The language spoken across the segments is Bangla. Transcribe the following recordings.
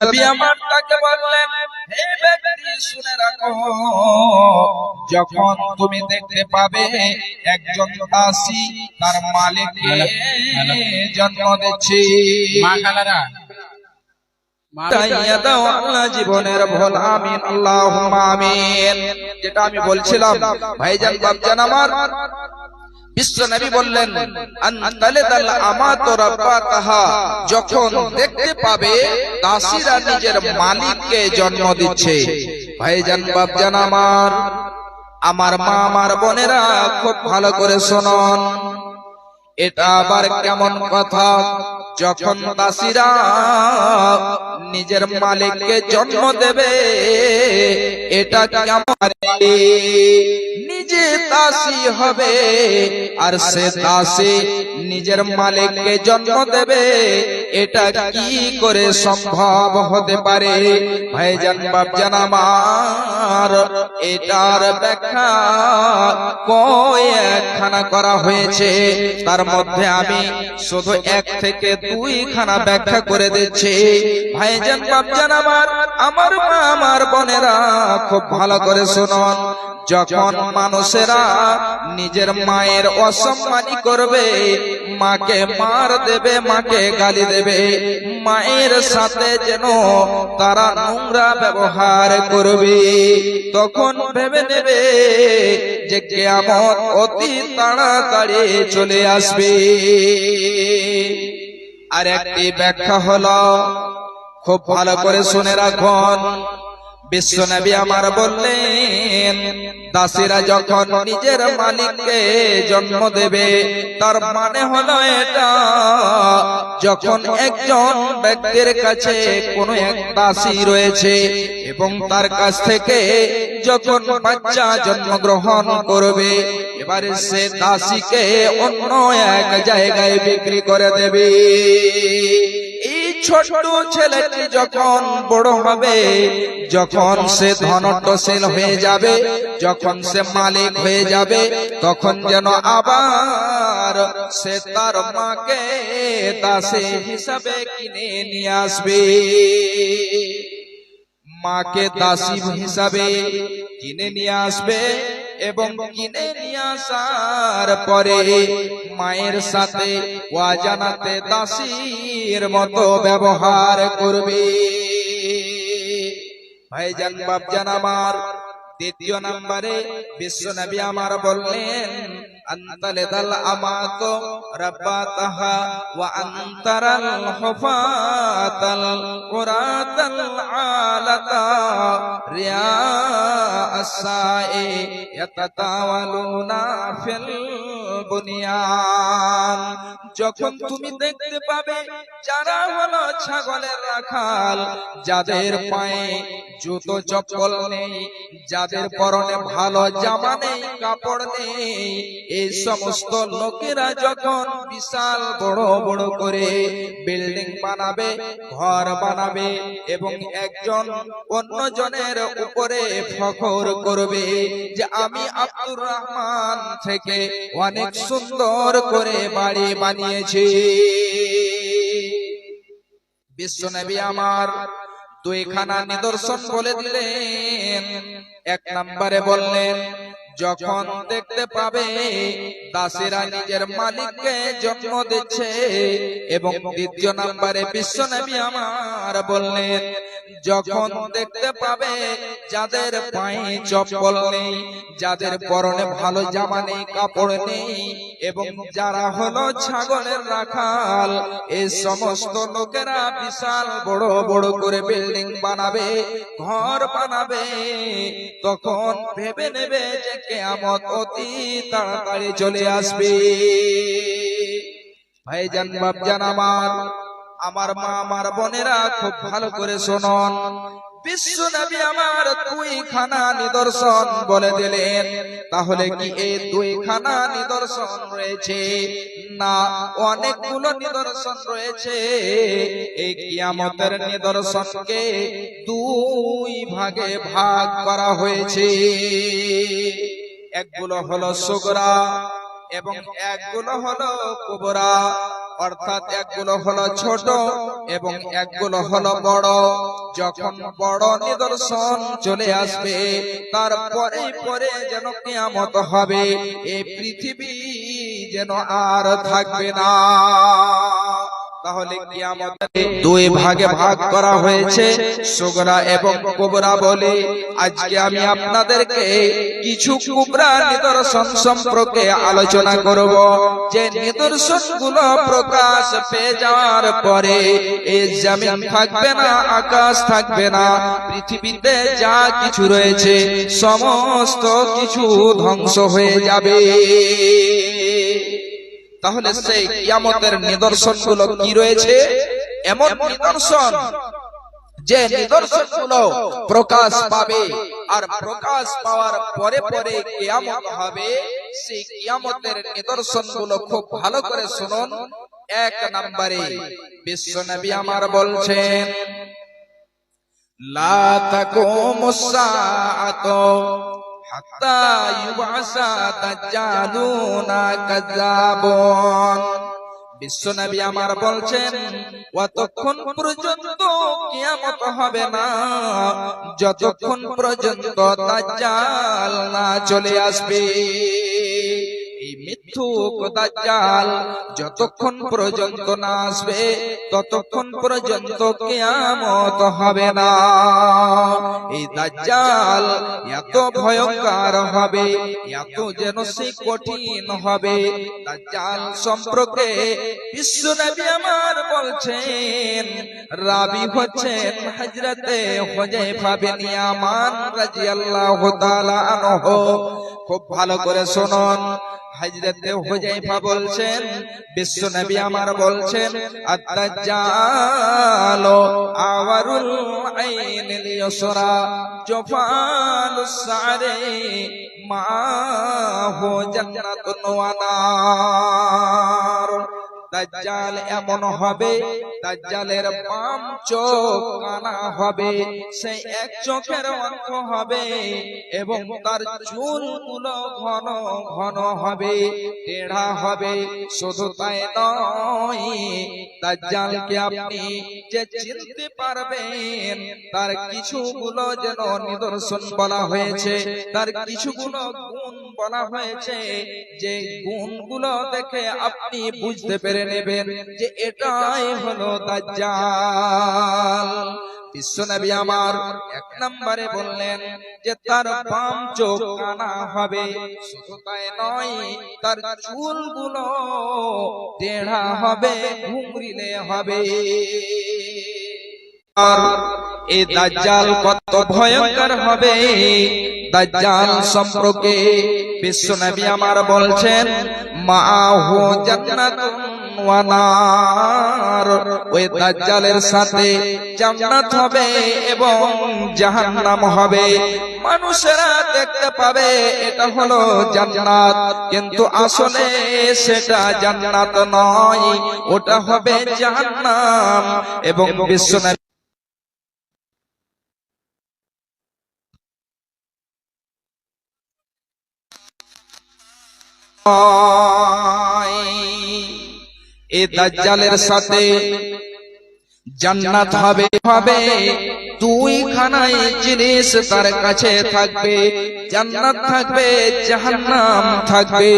নবী আমার তাকে বললেন, হে ব্যক্তি শুনে রাখো, যখন তুমি দেখতে পাবে একজন দাসী তার মালিককে জন্ম দিচ্ছে, জীবনের ভুল আমিন আল্লাহুম্মা আমিন। যেটা আমি বলছিলাম ভাইজান বাপজান আমার, বিশ্ব নবী বললেন আনতালিদাল আমাতু রাব্বাতাহা, যখন দেখতে পাবে দাসীরা নিজের মালিককে জন্ম দিচ্ছে। ভাইজান বাপজান আমার, আমার মা আমার বোনেরা খুব ভালো করে শুনুন, এটা আবার কেমন কথা? যখন দাসীরা নিজের মালিককে জন্ম দেবে, এটা কেমন? নিজে দাসী হবে আর সে দাসী নিজের মালিককে জন্ম দেবে, এটা কি করে সম্ভব হতে পারে? ভাইজান বাপজান আমার, এটার ব্যাখ্যা কয়েকখানা করা হয়েছে, তার মধ্যে আমি শুধু 1 থেকে 2 খানা ব্যাখ্যা করে দিচ্ছি। ভাইজান বাপজান আমার, আমার মা আমার বোনেরা খুব ভালো করে শুনুন, যখন মানুষেরা নিজের মায়ের অসম্মানী করবে, মাকে মার দেবে, মাকে গালি দেবে, মায়ের সাথে যেন তারা নোংরা ব্যবহার করবে, তখন ভেবে নেবে যে কিয়ামত অতি তাড়াতাড়ি চলে আসবে। আর একটি ব্যাখ্যা হলো, খুব ভালো করে শুনে রাখুন, বিশ্ব নবী আমার বললেন, দাসীরা যখন নিজের মালিককে জন্ম দেবে, তার মানে হলো এটা, যখন একজন ব্যক্তির কাছে কোনো এক দাসী রয়েছে এবং তার কাছ থেকে যখন বাচ্চা জন্মগ্রহণ করবে, এবারে সে দাসীকে অন্য এক জায়গায় বিক্রি করে দেবে। ছোট ছেলেটি যখন বড় হবে, যখন সে ধনট্টশীল হয়ে যাবে, যখন সে মালিক হয়ে যাবে, তখন যেন আবার সে তার মাকে দাসী হিসাবে কিনে নিয়ে আসবে। মাকে দাসী হিসাবে কিনে নিয়ে আসবে এবং কিনে নিয়ে আসার পরে মায়ের সাথে ওয়াজানাতে দাসীর মতো ব্যবহার করবে। ভাইজান বাপজান আমার, দ্বিতীয় নম্বরে বিশ্ব নবী আমার বললেন, আনতালিদাল আমাতু রাব্বাতাহা ওয়া আনতারাল হুফাতাল কুরাতাল আলাতা রিয়া আসাই ইয়াতাতাওয়ালুনা ফিল বুনিয়ান। যখন তুমি দেখতে পাবে যারা হলো ছাগলের রাখাল, যাদের পায়ে জুতো চপ্পল নেই, যাদের পরনে ভালো জামা নেই, কাপড় নেই, এই সমস্ত লোকেরা যখন বিশাল বড় বড় করে বিল্ডিং বানাবে, ঘর বানাবে এবং একজন অন্যজনের উপরে ফখর করবে যে আমি আব্দুর রহমান থেকে অনেক সুন্দর করে বাড়ি বানিয়েছি। বিশ্ব নবী আমার 2 খানা নিদর্শন বলে দিলেন। 1 নম্বরে বললেন, যখন দেখতে পাবে দাসীরা নিজের মালিককে জন্ম দিচ্ছে, এবং 2 নম্বরে বিশ্ব নবী আমার বললেন, যখন দেখতে পাবে যাদের পায়ে চপ্পল নেই, যাদের পরনে ভালো জামা নেই, কাপড় নেই, এবং যারা হলো ছাগলের রাখাল, এই সমস্ত লোকেরা বিশাল বড় বড় করে বিল্ডিং বানাবে, ঘর বানাবে, তখন ভেবে নেবে যে কিয়ামত অতি তাড়াতাড়ি চলে আসবে। ভাইজান বাপজান আমার, আমার মা আমার বোনেরা খুব ভালো করে শুনুন, বিশ্ব নবী আমার 2 খানা নিদর্শন বলে দিলেন। তাহলে কি এই 2 খানা নিদর্শন রয়েছে? না, অনেকগুলো নিদর্শন রয়েছে। এই কিয়ামতের নিদর্শনকে 2 ভাগে ভাগ করা হয়েছে। একগুলো হলো সুগরা এবং একগুলো হলো কুবরা। অর্থাৎ একগুলো হলো ছোট এবং একগুলো হলো বড়। যখন বড় নিদর্শন চলে আসবে তারপরে পরে যেন কিয়ামত হবে, এই পৃথিবী যেন আর থাকবে না। তাহলে কিয়ামতে দুই ভাগে ভাগ করা হয়েছে, সুগরা এবং কুবরা বলে। আজকে আমি আপনাদেরকে কিছু কুবরা নিদর্শন সম্পর্কে আলোচনা করব, যে নিদর্শনগুলো প্রকাশ পেয়ে যাওয়ার পরে এই জমিন থাকবে না, আকাশ থাকবে না, পৃথিবীতে যা কিছু রয়েছে সমস্ত কিছু ধ্বংস হয়ে যাবে। তাহলে সেই কিয়ামতের নিদর্শনগুলো কি রয়েছে? এমন নিদর্শন যে নিদর্শনগুলো প্রকাশ পাবে, আর প্রকাশ পাওয়ার পরে পরে কিয়ামত হবে। সেই কিয়ামতের নিদর্শনগুলো খুব ভালো করে শুনুন। এক নম্বরে বিশ্ব নবী আমার বলছেন, লা তাকুমুস সাআতু হাত্তা ইউবআসা দাজ্জালুনা কাযাবুন। বিশ্বনবী আমার বলছেন, অতক্ষণ পর্যন্ত কিয়ামত হবে না যতক্ষণ পর্যন্ত দাজ্জাল না চলে আসবে। এই মিথ্যুক দাজ্জাল যতক্ষণ পর্যন্ত না আসবে ততক্ষণ পর্যন্ত কিয়ামত হবে না। এই দাজ্জাল এত ভয়ঙ্কর হবে, এত যেন সে কঠিন হবে। দাজ্জাল সম্পর্কে বিশ্বনবী আমার বলছেন, রাবী হচ্ছেন হযরতে হুযায়ফা বিন ইয়ামান রাদিয়াল্লাহু তাআলা আনহু। খুব ভালো করে শুনুন। হযরতে হুযায়ফা বলছেন, বিশ্ব নবী আমার বলছেন, আদ-দাজ্জালু আওয়ারুল আইনিল ইউসরা জফালুস সারে মাহু জান্নাতুন ওয়া নার। দাজ্জাল এমন হবে, দাজ্জালের বাম চোখ কানা হবে, সেই এক চোখের অন্ধ হবে এবং তার চুলগুলো ঘন ঘন হবে, টেढ़ा হবে। শুধু তাই নয়, দাজ্জালকে আপনি যে চিনতে পারবেন তার কিছুগুলো যেন নিদর্শন বলা হয়েছে, তার কিছুগুলো গুণ বলা হয়েছে, যে গুণগুলো দেখে আপনি বুঝতে পেরে নেবেন যে এটাই হলো দাজ্জাল। বিশ্বনবী আমার এক নম্বরে বললেন যে তার বাম চোখ কানা হবে, শুধু তাই নয়, তার চুলগুলো টেढ़ा হবে, ঘুংরিলে হবে। আর এই দাজ্জাল কত ভয়ঙ্কর হবে, দাজ্জাল সম্পর্কে বিশ্বনবী আমার বলছেন, মাহু জান্নাতুন ওয়া নার। ওই দাজ্জালের সাথে জান্নাত হবে এবং জাহান্নাম হবে। মানুষেরা দেখতে পাবে এটা হলো জান্নাত, কিন্তু আসলে সেটা জান্নাত নয়, ওটা হবে জাহান্নাম। এবং বিশ্বনবী এই দাজ্জালের সাথে জান্নাত হবে, দুইখানাই জিনিস তার কাছে থাকবে, জান্নাত থাকবে, জাহান্নাম থাকবে।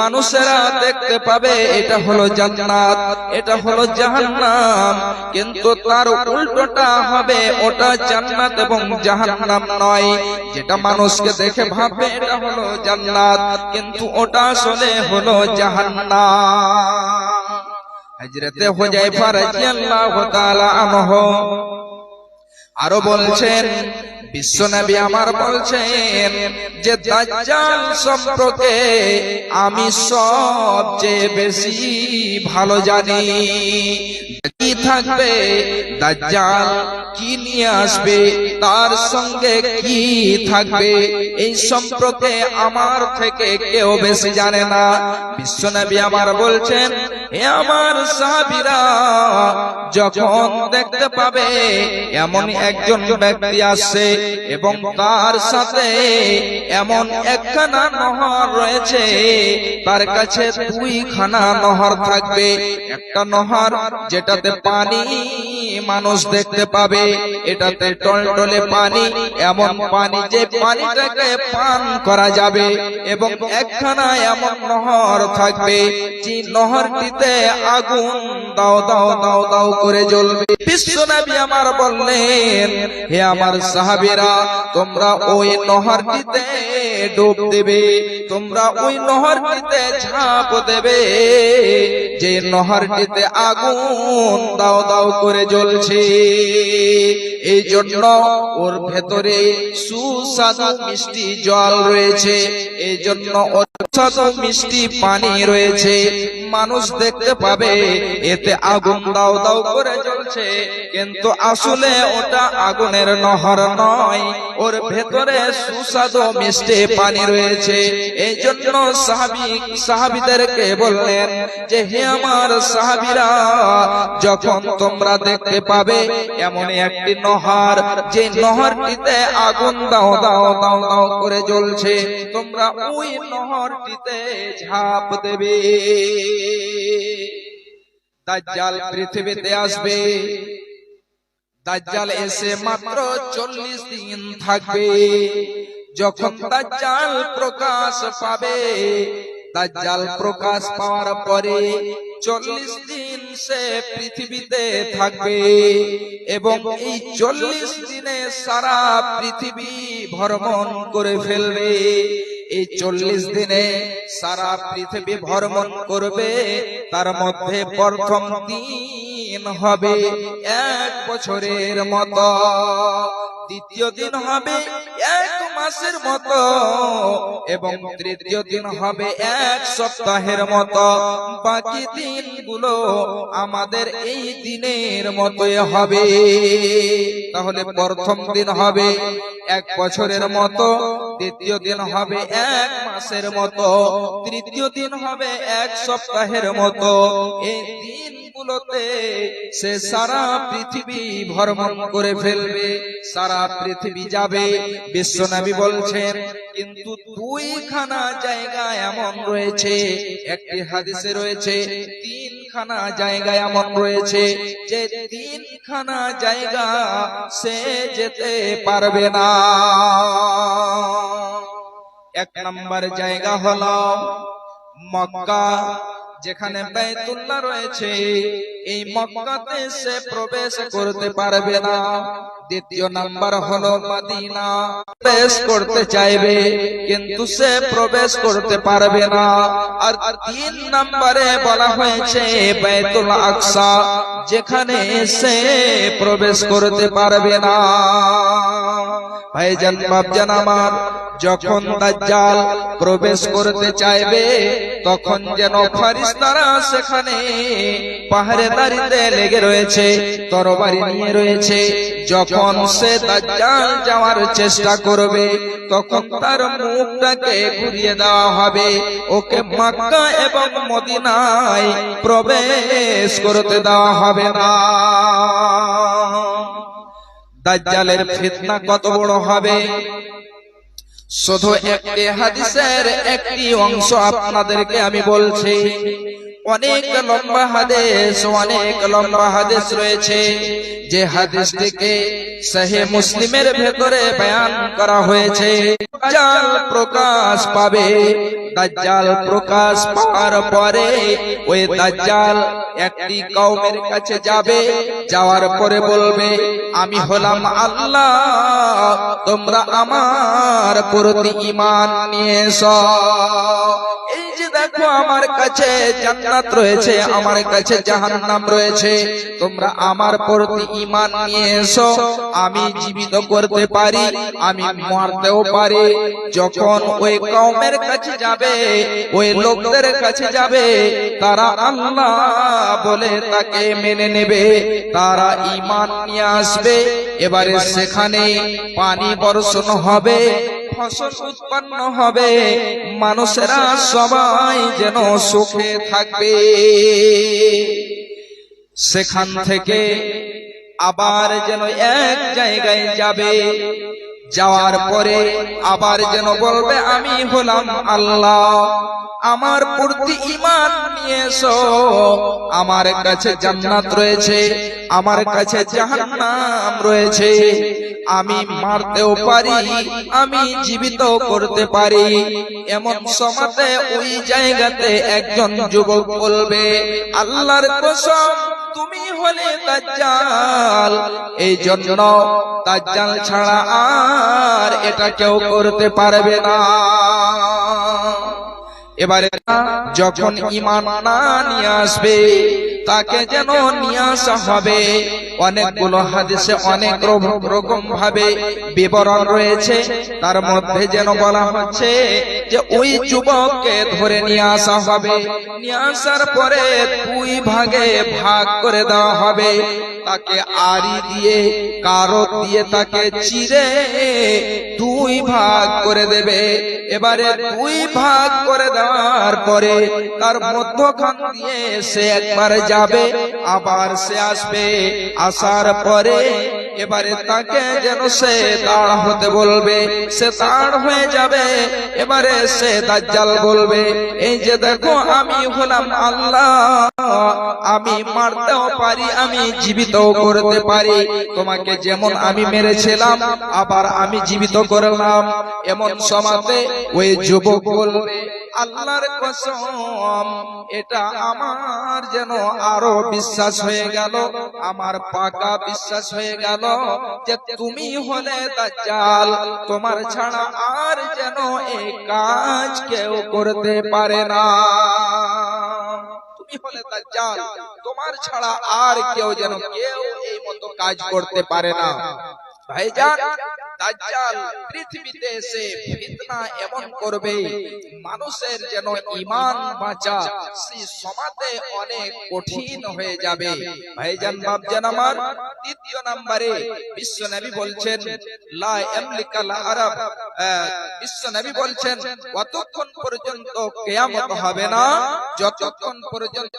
মানুষেরা দেখতে পাবে এটা হলো জান্নাত, এটা হলো জাহান্নাম, কিন্তু তার উল্টোটা হবে, ওটা জান্নাত এবং জাহান্নাম নয়। যেটা মানুষকে দেখে ভাববে এটা হলো জান্নাত, কিন্তু ওটা আসলে হলো জাহান্নাম। হযরতে হুযায়ফা রাদিয়াল্লাহু তাআলা আনহু আরো বলছেন, বিশ্বনবী আমার বলছেন যে দাজ্জাল সম্পর্কে আমি সবচেয়ে বেশি ভালো জানি। কি থাকবে, দাজ্জাল কি নিয়ে আসবে, তার সঙ্গে কি থাকবে, এই সম্পর্কে আমার থেকে কেউ বেশি জানে না। বিশ্বনবী আমার বলছেন, হে আমার সাহাবীরা, যখন দেখতে পাবে এমন একজন ব্যক্তি আসছে এবং তার সাথে এমন একখানা নহর রয়েছে, তার কাছে দুইখানা নহর থাকবে। একটা নহর যেটাতে পানি মানুষ দেখতে পাবে, এটাতে টলটলে পানি, এমন পানি যে পানিটাকে পান করা যাবে। এবং একখানা এমন নহর থাকবে যে নহরটিতে আগুন দাও দাও দাও দাও করে জ্বলবে। বিশ্বনবী আমার বললেন, হে আমার সাহাবীরা, তোমরা ওই নহরটিতে ডুব দেবে, তোমরা ওই নহরটিতে ঝাঁপ দেবে যে নহরটিতে আগুন দাও দাও করে জ্বলছে। এই জন্য ওর ভেতরে সুস্বাদু মিষ্টি জল রয়েছে, এই জন্য ওর সুস্বাদু মিষ্টি পানি রয়েছে। মানুষ দেখতে পাবে এতে আগুন দাও দাও করে জ্বলছে, কিন্তু আসলে ওটা আগুনের নহর নয়, ওর ভেতরে সুস্বাদু মিষ্টি পানি রয়েছে। এই জন্য সাহাবীদেরকে বললেন যে, হে আমার সাহাবীরা, যখন তোমরা দেখতে পাবে এমন একটি নহর, যে নহরটিতে আগুন দাও দাও দাও দাও করে জ্বলছে, তোমরা ওই নহরটিতে ঝাঁপ দেবে। দাজ্জাল পৃথিবীতে আসবে, দাজ্জাল এসে মাত্র 40 দিন থাকবে। যখন দাজ্জাল প্রকাশ পাবে, দাজ্জাল প্রকাশ পাওয়ার পরে 40 দিন সে পৃথিবীতে থাকবে এবং এই 40 দিনে সারা পৃথিবী ভ্রমণ করে ফেলবে। এই 40 দিনে সারা পৃথিবী ভ্রমণ করবে, তার মধ্যে প্রথম দিন হবে 1 বছরের মতো, দ্বিতীয় দিন হবে 1 মাসের মতো এবং তৃতীয় দিন হবে 1 সপ্তাহের মতো। বাকি দিনগুলো আমাদের এই দিনের মতোই হবে। তাহলে প্রথম দিন হবে 1 বছরের মতো, দ্বিতীয় দিন হবে 1 মাসের মতো, তৃতীয় দিন হবে 1 সপ্তাহের মতো। এই দিনগুলোতে সে সারা পৃথিবী ভ্রমণ করে ফেলবে, সারা পৃথিবী যাবে। বিশ্বনবী বলছেন, কিন্তু 2খানা জায়গা এমন রয়েছে, একটি হাদিসে রয়েছে 3খানা জায়গা এমন রয়েছে যে 3খানা জায়গা সে যেতে পারবে না। 1 নম্বর জায়গা হলো মক্কা, যেখানে বাইতুল্লাহ রয়েছে, এই মক্কাতে সে প্রবেশ করতে পারবে না। দ্বিতীয় নাম্বার হলো মদিনা, প্রবেশ করতে চাইবে কিন্তু সে প্রবেশ করতে পারবে না। আর 3 নম্বরে বলা হয়েছে বাইতুল আকসা, যেখানে সে প্রবেশ করতে পারবে না। ভাইজান বাপজান আমার, যখন দাজ্জাল প্রবেশ করতে চাইবে তখন যেন ফেরেশতারা সেখানে পাহারেদারিতে লেগে রয়েছে, তরবারি নিয়ে রয়েছে। যখন সে দাজ্জাল যাওয়ার চেষ্টা করবে তখন তার মুখটাকে ঘুরিয়ে দেওয়া হবে, ওকে মক্কা এবং মদিনায় প্রবেশ করতে দেওয়া হবে না। দাজ্জালের ফিতনা কত বড় হবে, শুধু একটি হাদিসের একটি অংশ আপনাদেরকে আমি বলছি। অনেক লম্বা হাদিস রয়েছে, যে হাদিসটিকে সহিহ মুসলিমের ভেতরে বয়ান করা হয়েছে। দাজ্জাল প্রকাশ পাবে, দাজ্জাল প্রকাশ পাওয়ার পরে ওই দাজ্জাল একটি কওমের কাছে যাবে, যাওয়ার পরে বলবে, আমি হলাম আল্লাহ, তোমরা আমার প্রতি ঈমান নিয়ে এসো। এই যে দেখো, আমার কাছে জান্নাত রয়েছে, আমার কাছে জাহান্নাম রয়েছে, তোমরা আমার প্রতি ঈমান নিয়ে এসো। আমি জীবিত করতে পারি, আমি মারতেও পারি। যখন ওই কওমের কাছে যাবে, ওই লোকদের কাছে যাবে, তারা আল্লাহ বলে তাকে মেনে নেবে, তারা ঈমান নিয়ে আসবে। এবারে সেখানে পানি বর্ষণ হবে, ফসল উৎপন্ন হবে, মানুষেরা সবাই যেন সুখে থাকবে। সেখান থেকে আবার যেন এক জায়গায় যাবে, যাওয়ার পরে আবার যেন বলবে আমি হলাম আল্লাহ, আমার প্রতি ঈমান নিয়ে এসো, আমার কাছে জান্নাত রয়েছে, আমার কাছে জাহান্নাম রয়েছে, আমি মারতেও পারি, আমি জীবিত করতে পারি। এমন সময়তে ওই জায়গাতে একজন যুবক বলবে, আল্লাহর কসম তুমি হলে দাজ্জাল, এই জন্য দাজ্জাল ছাড়া আর এটা কেউ করতে পারবে না। এবারে যখন ঈমান না নিয়ে আসবে তাকে যেন নিয়ে আসা হবে। অনেকগুলো হাদিসে অনেক রকম ভাবে বিবরণ রয়েছে, তার মধ্যে যেন বলা হচ্ছে যে ওই যুবককে ধরে নিয়ে আসা হবে, নিয়ে আসার পরে দুই ভাগে ভাগ করে দেওয়া হবে, তাকে আড়ি দিয়ে কারত দিয়ে তাকে চিরে দুই ভাগ করে দেবে। এবারে দুই ভাগ করে দেওয়ার পরে তার মধ্যখান দিয়ে সে একবার যাবে, আবার সে আসবে, আসার পরে এবারে তাকে যেন সে দাঁড় হতে বলবে, সে দাঁড় হয়ে যাবে। এবারে সে দাজ্জাল বলবে, এই যে দেখো আমি হলাম আল্লাহ, আমি মারতেও পারি, আমি জীবিতও করতে পারি, তোমাকে যেমন আমি মেরেছিলাম আবার আমি জীবিত করলাম। এমন সময়তে ওই যুবক বলবে, আল্লাহর কসম এটা আমার যেন আরো বিশ্বাস হয়ে গেল, আমার পাকা বিশ্বাস হয়ে গেল যে তুমি হলে দাজ্জাল, তোমার ছাড়া আর যেন এই কাজ কেউ করতে পারে না। তুমি হলে দাজ্জাল, তোমার ছাড়া আর কেউ যেন কেউ এই মতো কাজ করতে পারে না। ভাইজান, দাজ্জাল পৃথিবীতে এসে ফিতনা এমন করবে মানুষের যেন ঈমান বাঁচা সেই সমাজে অনেক কঠিন হয়ে যাবে। ভাইজান বাপজান আমার, দ্বিতীয় নম্বরে বিশ্ব নবী বলছেন লা ইয়ামলিকাল আরব, বিশ্ব নবী বলছেন কতক্ষণ পর্যন্ত কিয়ামত হবে না যতক্ষণ পর্যন্ত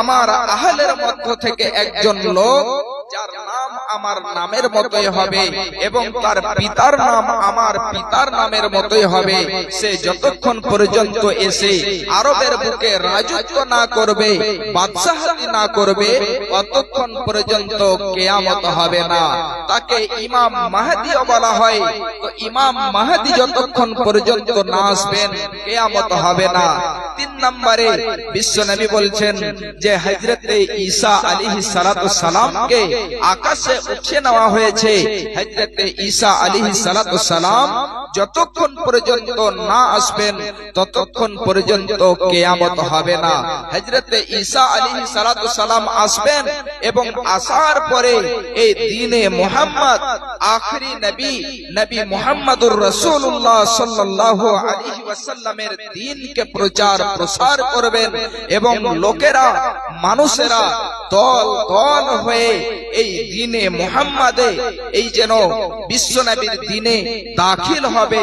আমার আহলের মধ্য থেকে একজন লোক যার নাম আমার নামের মতোই হবে এবং তার পিতার নাম আমার পিতার নামের মতোই হবে, সে যতক্ষণ পর্যন্ত এসে আরবের বুকে রাজত্ব না করবে, বাদশাহী না করবে, ততক্ষণ পর্যন্ত কিয়ামত হবে না। তাকে ইমাম মাহদিও বলা হয়। তো ইমাম মাহদি যতক্ষণ পর্যন্ত না আসবেন কিয়ামত হবে না। তিন নম্বরে বিশ্ব নবী বলছেন যে হযরতে ঈসা আলাইহিস সালাতু সালামকে আকাশে উঠিয়ে নেওয়া হয়েছে। হযরতে ঈসা আলাইহিস সালাতু সালাম যতক্ষণ পর্যন্ত না আসবেন ততক্ষণ পর্যন্ত কিয়ামত হবে না। হযরতে ঈসা আলাইহিস সালাতু সালাম আসবেন এবং আসার পরে এই দ্বীনে মুহাম্মদ আখেরি নবী নবী মুহাম্মদুর রাসূলুল্লাহ সাল্লাল্লাহু আলাইহি ওয়াসাল্লামের দ্বীনকে প্রচার প্রসার করবেন এবং লোকেরা মানুষেরা দল দল হয়ে এই দ্বীনে মুহাম্মাদে এই যেন বিশ্ব নবীর দ্বীনে দাখিল হবে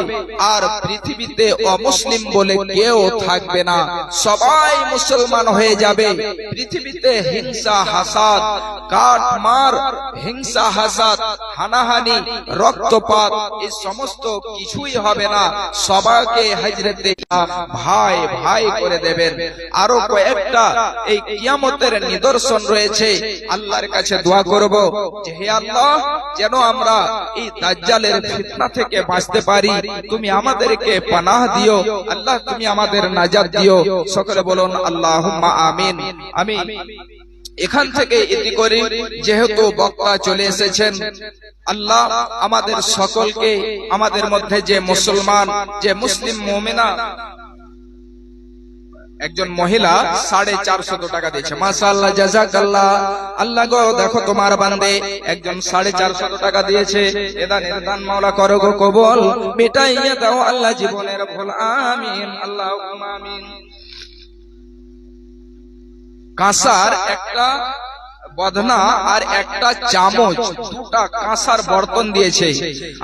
আর পৃথিবীতে অমুসলিম বলে কেউ থাকবে না, সবাই মুসলমান হয়ে যাবে। পৃথিবীতে হিংসা হাসাদ কাটমার, হিংসা হাসাদ হানাহানি রক্তপাত এই সমস্ত কিছুই হবে না, সবাইকে হযরতে ভাই ভাই করে দেবেন। আরো কয়েকটা এই কিয়ামতের নিদর্শন রয়েছে। আল্লাহর কাছে দোয়া করব যে হে আল্লাহ, যেন আমরা এই দাজ্জালের ফিতনা থেকে বাঁচতে পারি, তুমি আমাদেরকে পানাহ দিও আল্লাহ, তুমি আমাদের নাজাত দিও। সকলে বলুন আল্লাহুম্মা আমিন। আমি এখান থেকে ইতি করি, যেহেতু বক্তা চলে এসেছেন, আল্লাহ আমাদের সকলকে, আমাদের মধ্যে যে মুসলমান, যে মুসলিম মুমিনা, একজন মহিলা 450 টাকা দিয়েছে, মাশাআল্লাহ জাযাকাল্লাহ। আল্লাহ গো দেখো তোমার বান্দে একজন 450 টাকা দিয়েছে, এদান মাওলা করো গো কবুল, মিটাইয়া দাও আল্লাহ জীবনের ভুল, আমিন আল্লাহুম্মা আমিন। কাঁসার একটা বদনা আর একটা চামচ, দুটা কাঁসার বর্তন দিয়েছে।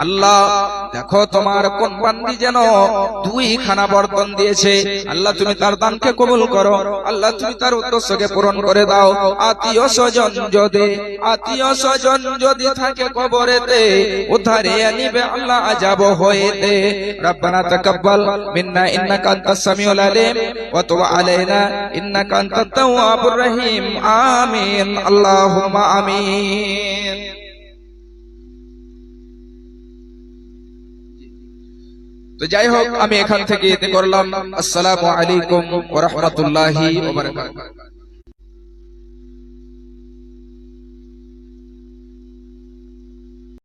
আল্লাহ দেখো তোমার কোন বান্দি যেন দুইখানা বর্তন দিয়েছে। আল্লাহ তুমি তার দানকে কবুল করো, আল্লাহ তুমি তার উদ্দেশ্যকে পূরণ করে দাও। আত্মীয় স্বজন যদি থাকে কবরেতে, উদ্ধারে নিবে আল্লাহ আজাব হয়েতে। রব্বানা তাকাব্বাল মিন্না ইন্নাকা আনতাস সামিউল আলিম ওয়া তুব আলাইনা ইন্নাকা আনতাত তাওয়াবুর রহিম। আমিন আল্লাহুম্মা আমিন। তো যাই হোক, আমি এখান থেকে এতে করলাম। আসসালামু আলাইকুম ওয়া রাহমাতুল্লাহি ওয়া বারাকাতুহু।